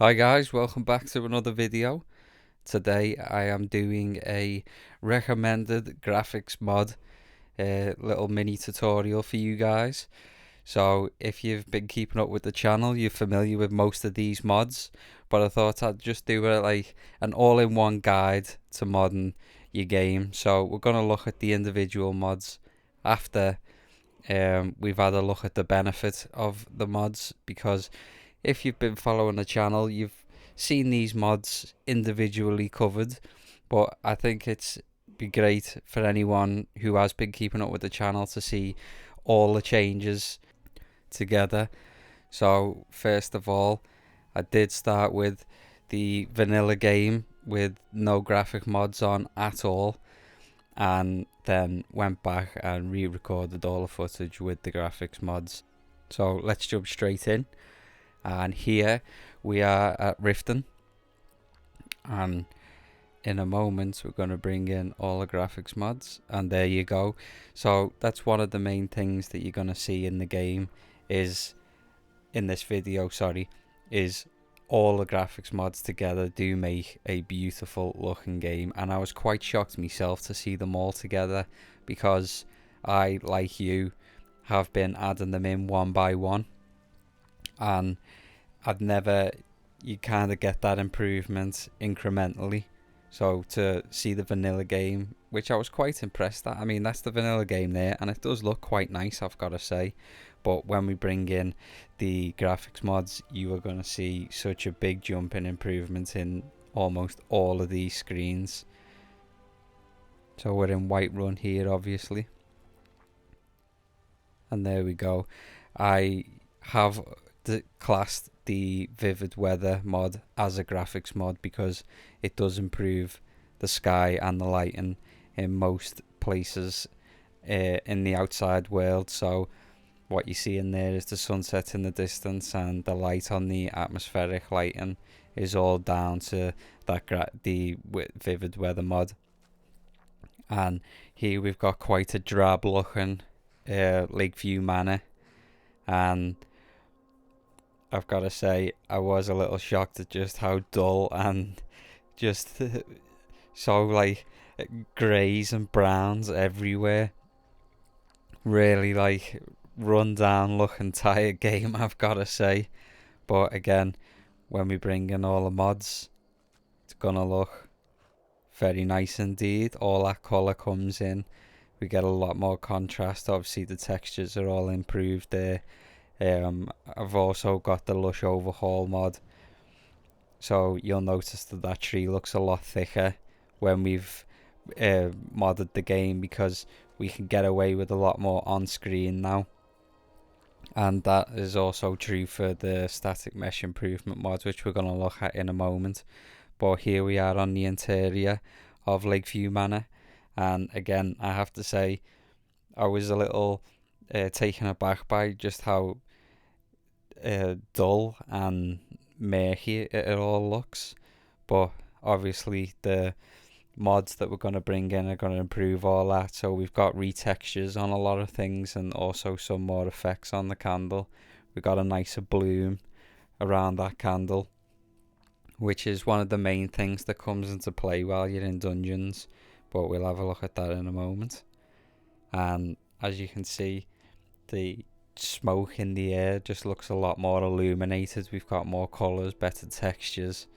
Hi guys, welcome back to another video. Today I am doing a recommended graphics mod, little mini tutorial for you guys. So if you've been keeping up with the channel, you're familiar with most of these mods, but I thought I'd just do like an all-in-one guide to modding your game. So we're gonna look at the individual mods after we've had a look at the benefit of the mods, because if you've been following the channel, you've seen these mods individually covered, but I think it's be great for anyone who has been keeping up with the channel to see all the changes together. So first of all, I did start with the vanilla game with no graphic mods on at all, and then went back and re-recorded all the footage with the graphics mods. So let's jump straight in. And here we are at Rifton, and in a moment we're going to bring in all the graphics mods, and there you go. So that's one of the main things that you're going to see in the game, is in this video, is all the graphics mods together do make a beautiful looking game. And I was quite shocked myself to see them all together, because I, like you, have been adding them in one by one, and you kind of get that improvement incrementally. So to see the vanilla game, which I was quite impressed at, I mean, that's the vanilla game there, and it does look quite nice, I've got to say. But when we bring in the graphics mods, you are going to see such a big jump in improvement in almost all of these screens. So we're in Whiterun here, obviously. And there we go. I have classed the vivid weather mod as a graphics mod because it does improve the sky and the lighting in most places in the outside world. So what you see in there is the sunset in the distance, and the light on the atmospheric lighting is all down to the vivid weather mod. And here we've got quite a drab looking Lakeview Manor, and I've got to say I was a little shocked at just how dull and just so like greys and browns everywhere. Really like run down looking tired game, I've got to say. But again, when we bring in all the mods, it's gonna look very nice indeed. All that colour comes in, we get a lot more contrast. Obviously the textures are all improved there. I've also got the Lush Overhaul mod, so you'll notice that tree looks a lot thicker when we've modded the game, because we can get away with a lot more on screen now. And that is also true for the static mesh improvement mod, which we're going to look at in a moment. But here we are on the interior of Lakeview Manor, and again I have to say I was a little taken aback by just how dull and murky it all looks. But obviously the mods that we're going to bring in are going to improve all that. So we've got retextures on a lot of things, and also some more effects on the candle. We've got a nicer bloom around that candle, which is one of the main things that comes into play while you're in dungeons, but we'll have a look at that in a moment. And as you can see, the smoke in the air just looks a lot more illuminated. We've got more colours, better textures,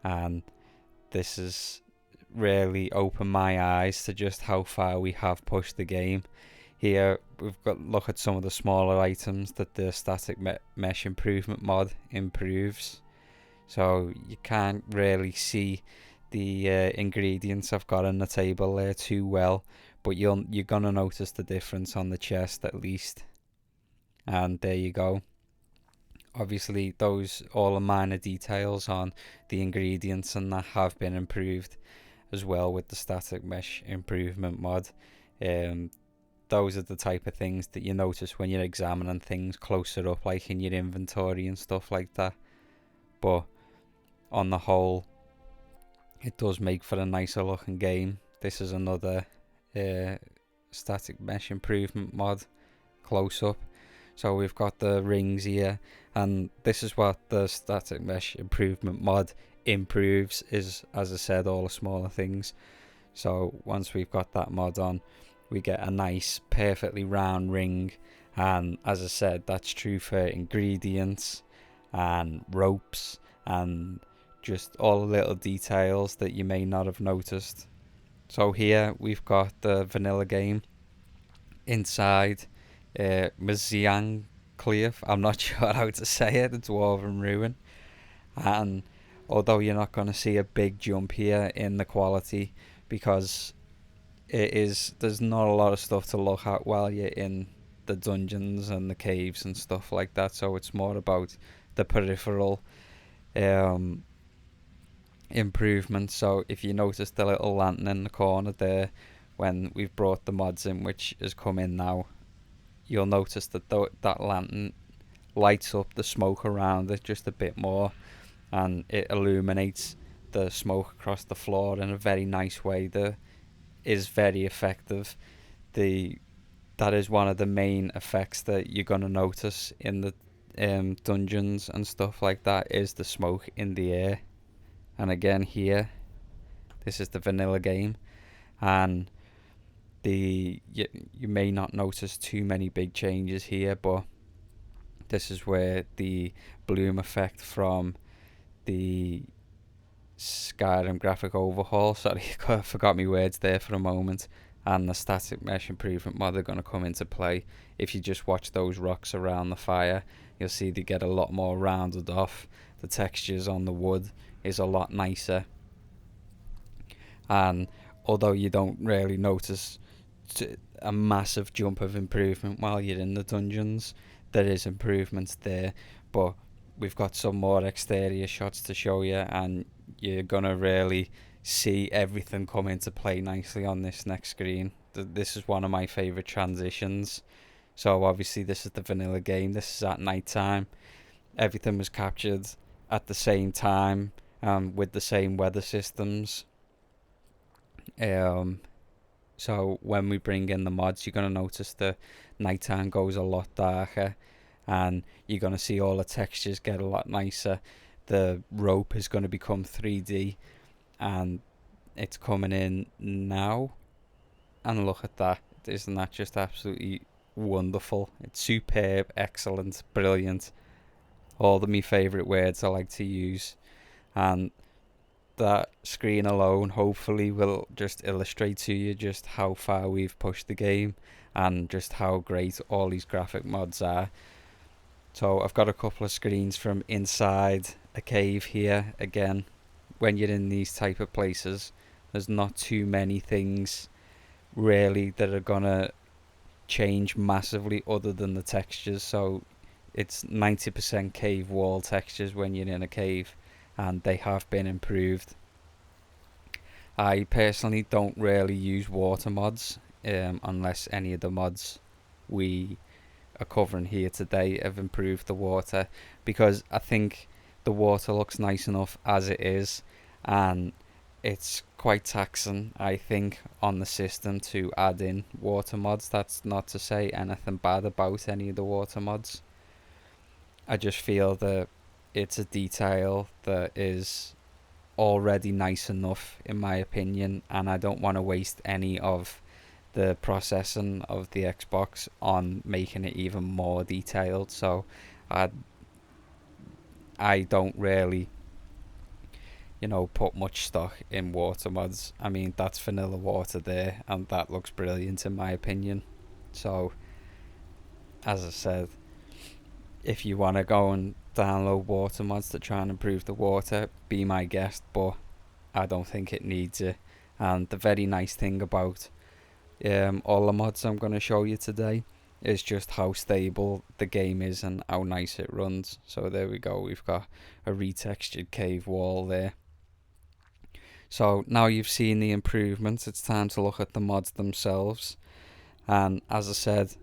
and this has really opened my eyes to just how far we have pushed the game. Here we've got look at some of the smaller items that the static mesh improvement mod improves. So you can't really see the ingredients I've got on the table there too well, but you're gonna notice the difference on the chest at least. And there you go. Obviously those all the minor details on the ingredients and that have been improved as well with the static mesh improvement mod. Those are the type of things that you notice when you're examining things closer up, like in your inventory and stuff like that. But on the whole, it does make for a nicer looking game. This is another static mesh improvement mod close up. So we've got the rings here, And this is what the static mesh improvement mod improves, is, as I said, all the smaller things. So once we've got that mod on, we get a nice perfectly round ring, and as I said, that's true for ingredients and ropes and just all the little details that you may not have noticed. So here we've got the vanilla game inside Maziang Cliff. I'm not sure how to say it, the Dwarven Ruin. And although you're not going to see a big jump here in the quality, because there's not a lot of stuff to look at while you're in the dungeons and the caves and stuff like that, so it's more about the peripheral um, improvements. So if you notice the little lantern in the corner there, when we've brought the mods in, which has come in now, you'll notice that that lantern lights up the smoke around it just a bit more, and it illuminates the smoke across the floor in a very nice way that is very effective. That is one of the main effects that you're gonna notice in the dungeons and stuff like that, is the smoke in the air. And again here, this is the vanilla game, and you may not notice too many big changes here, but this is where the bloom effect from the Skyrim graphic overhaul, sorry, I forgot my words there for a moment, and the static mesh improvement mod are going to come into play. If you just watch those rocks around the fire, you'll see they get a lot more rounded off. The textures on the wood is a lot nicer, and although you don't really notice a massive jump of improvement while you're in the dungeons, there is improvements there. But we've got some more exterior shots to show you, and you're gonna really see everything come into play nicely on this next screen. This is one of my favorite transitions. So obviously this is the vanilla game, this is at night time. Everything was captured at the same time, with the same weather systems. So when we bring in the mods, you're going to notice the nighttime goes a lot darker, and you're going to see all the textures get a lot nicer. The rope is going to become 3D, and it's coming in now. And look at that. Isn't that just absolutely wonderful? It's superb, excellent, brilliant. All of my favourite words I like to use. And that screen alone hopefully will just illustrate to you just how far we've pushed the game and just how great all these graphic mods are. So I've got a couple of screens from inside a cave here. Again, when you're in these type of places, there's not too many things really that are gonna change massively other than the textures. So it's 90% cave wall textures when you're in a cave, and they have been improved. I personally don't really use water mods, unless any of the mods we are covering here today have improved the water, because I think the water looks nice enough as it is, and it's quite taxing, I think, on the system to add in water mods. That's not to say anything bad about any of the water mods. I just feel that it's a detail that is already nice enough in my opinion, and I don't want to waste any of the processing of the Xbox on making it even more detailed. So I don't really put much stock in water mods. I mean, that's vanilla water there, and that looks brilliant in my opinion. So as I said, if you want to go and download water mods to try and improve the water, be my guest, but I don't think it needs it. And the very nice thing about all the mods I'm going to show you today is just how stable the game is and how nice it runs. So there we go, we've got a retextured cave wall there. So now you've seen the improvements, it's time to look at the mods themselves. And as I said,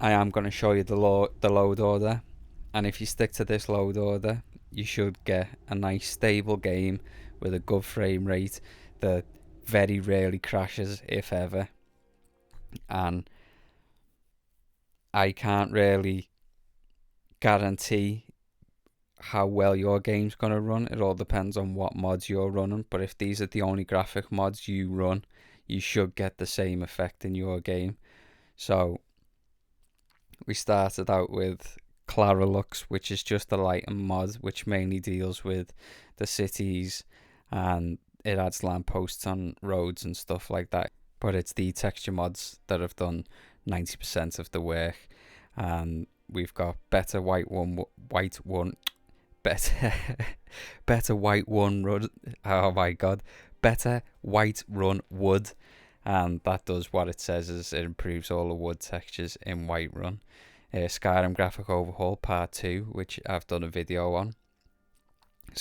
I am going to show you the load order, and if you stick to this load order, you should get a nice stable game with a good frame rate that very rarely crashes, if ever. And I can't really guarantee how well your game's going to run. It all depends on what mods you're running, but if these are the only graphic mods you run, you should get the same effect in your game. So we started out with Claralux, which is just a lighting mod which mainly deals with the cities, and it adds lampposts on roads and stuff like that. But it's the texture mods that have done 90% of the work. And we've got better better better white one run. Oh my god, better white run wood, and that does what it says, is it improves all the wood textures in Whiterun. Skyrim graphic overhaul part 2, which I've done a video on.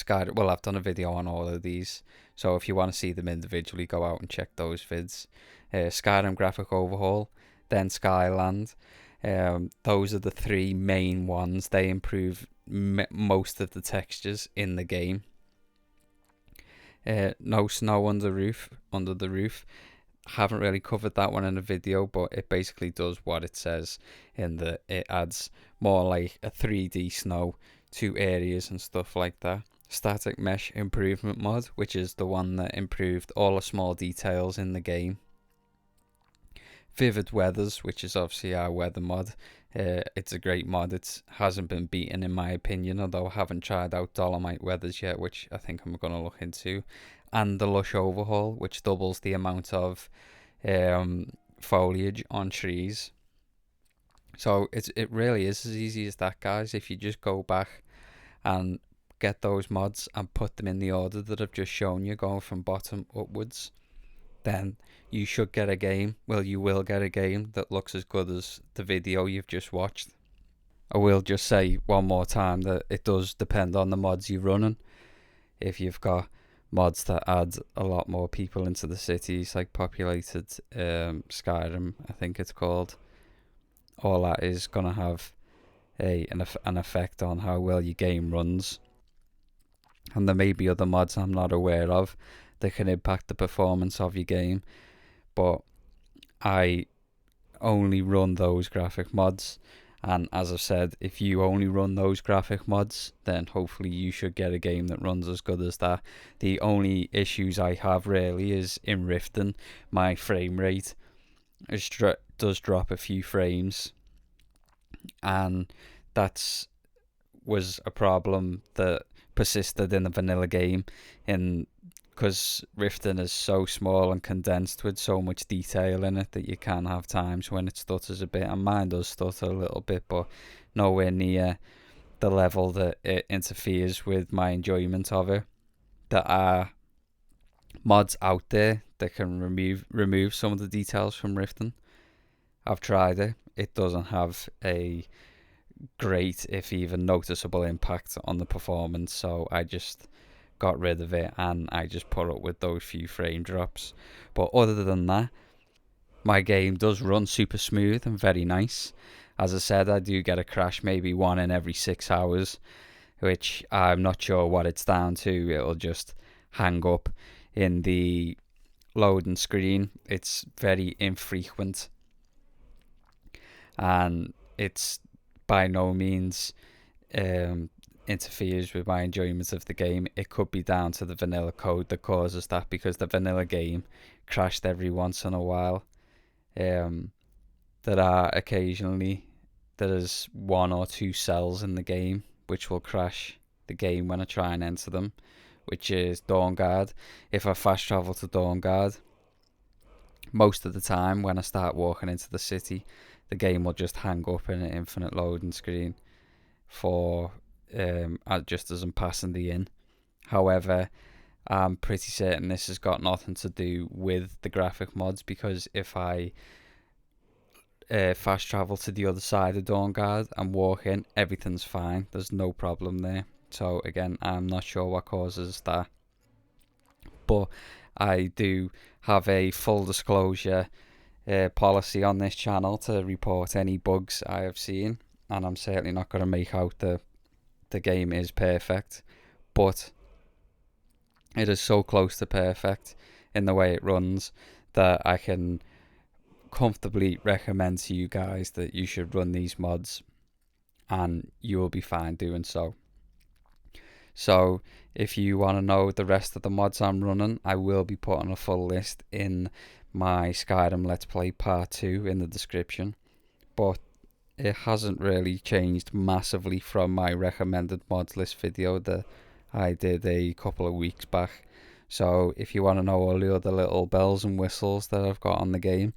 I've done a video on all of these, so if you want to see them individually, go out and check those vids. Skyrim graphic overhaul, then Skyland. Those are the 3 main ones. They improve most of the textures in the game. No snow under the roof. Haven't really covered that one in a video, but it basically does what it says in that it adds more like a 3D snow to areas and stuff like that. Static mesh improvement mod, which is the one that improved all the small details in the game. Vivid Weathers, which is obviously our weather mod. It's a great mod. It hasn't been beaten in my opinion, although I haven't tried out Dolomite Weathers yet, which I think I'm going to look into. And the Lush Overhaul, which doubles the amount of foliage on trees. So it really is as easy as that, guys. If you just go back and get those mods and put them in the order that I've just shown you, going from bottom upwards, then you should get a game. Well, you will get a game that looks as good as the video you've just watched. I will just say one more time that it does depend on the mods you're running. If you've got mods that add a lot more people into the cities, like populated Skyrim, I think it's called, all that is going to have an effect on how well your game runs. And there may be other mods I'm not aware of that can impact the performance of your game, but I only run those graphic mods. And as I've said, if you only run those graphic mods, then hopefully you should get a game that runs as good as that. The only issues I have really is in Rifton, my frame rate does drop a few frames, and that was a problem that persisted in the vanilla game, because Rifton is so small and condensed with so much detail in it that you can have times when it stutters a bit, and mine does stutter a little bit, but nowhere near the level that it interferes with my enjoyment of it. There are mods out there that can remove some of the details from Rifton. I've tried it. It doesn't have a great, if even noticeable, impact on the performance, so I just got rid of it and I just put up with those few frame drops. But other than that, my game does run super smooth and very nice. As I said, I do get a crash maybe 1 in every 6 hours, which I'm not sure what it's down to. It'll just hang up in the loading screen. It's very infrequent, and it's by no means interferes with my enjoyment of the game. It could be down to the vanilla code that causes that, because the vanilla game crashed every once in a while. There's 1 or 2 cells in the game which will crash the game when I try and enter them, which is Dawnguard. If I fast travel to Dawnguard, most of the time when I start walking into the city, the game will just hang up in an infinite loading screen for just as I'm passing the inn. However, I'm pretty certain this has got nothing to do with the graphic mods, because if I fast travel to the other side of Dawnguard and walk in, everything's fine. There's no problem there. So again, I'm not sure what causes that, but I do have a full disclosure policy on this channel to report any bugs I have seen, and I'm certainly not going to make out that the game is perfect, but it is so close to perfect in the way it runs that I can comfortably recommend to you guys that you should run these mods and you will be fine doing so. So if you want to know the rest of the mods I'm running, I will be putting a full list in my Skyrim Let's Play Part 2 in the description. But it hasn't really changed massively from my recommended mods list video that I did a couple of weeks back. So if you want to know all the other little bells and whistles that I've got on the game,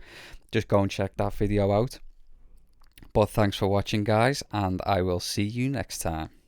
just go and check that video out. But thanks for watching, guys, and I will see you next time.